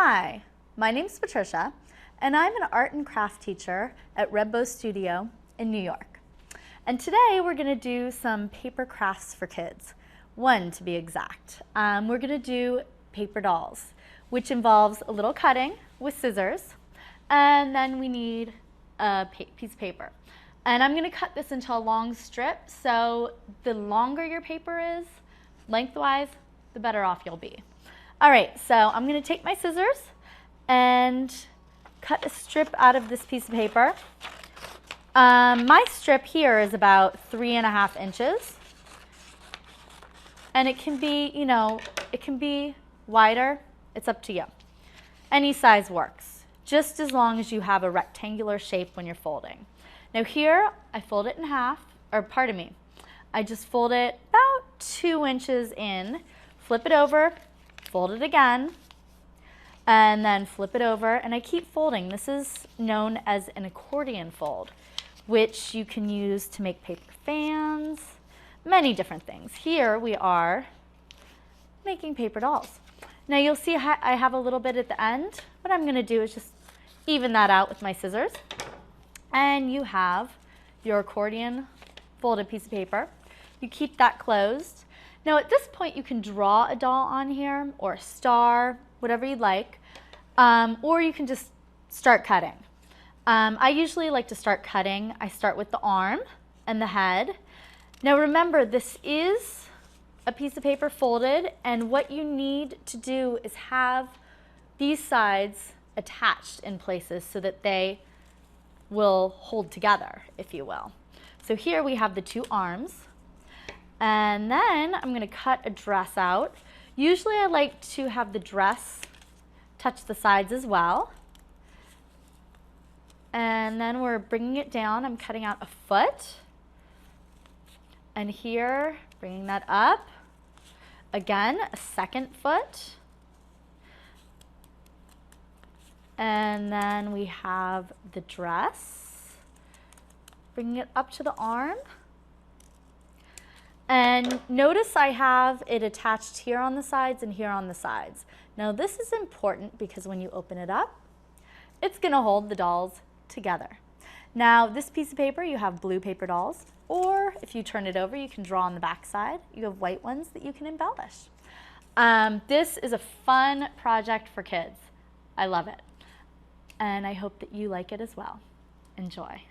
Hi, my name's Patricia, and I'm an art and craft teacher at Red Bow Studio in New York. And today we're going to do some paper crafts for kids, one to be exact. We're going to do paper dolls, which involves a little cutting with scissors, and then we need a piece of paper. And I'm going to cut this into a long strip, so the longer your paper is, lengthwise, the better off you'll be. All right, so I'm going to take my scissors and cut a strip out of this piece of paper. My strip here is about 3.5 inches. And it can be, it can be wider. It's up to you. Any size works, just as long as you have a rectangular shape when you're folding. Now here, I fold it in half, or pardon me, I just fold it about 2 inches in, flip it over, fold it again, and then flip it over, and I keep folding. This is known as an accordion fold, which you can use to make paper fans, many different things. Here we are making paper dolls. Now you'll see I have a little bit at the end. What I'm going to do is just even that out with my scissors, and you have your accordion folded piece of paper. You keep that closed. Now at this point you can draw a doll on here, or a star, whatever you'd like, or you can just start cutting. I usually like to start cutting. I start with the arm and the head. Now remember, this is a piece of paper folded, and what you need to do is have these sides attached in places so that they will hold together, if you will. So here we have the two arms. And then I'm going to cut a dress out. Usually I like to have the dress touch the sides as well. And then we're bringing it down. I'm cutting out a foot. And here, bringing that up. Again, a second foot. And then we have the dress. Bringing it up to the arm. And notice I have it attached here on the sides and here on the sides. Now this is important because when you open it up, it's going to hold the dolls together. Now this piece of paper, you have blue paper dolls, or if you turn it over, you can draw on the back side. You have white ones that you can embellish. This is a fun project for kids. I love it. And I hope that you like it as well. Enjoy.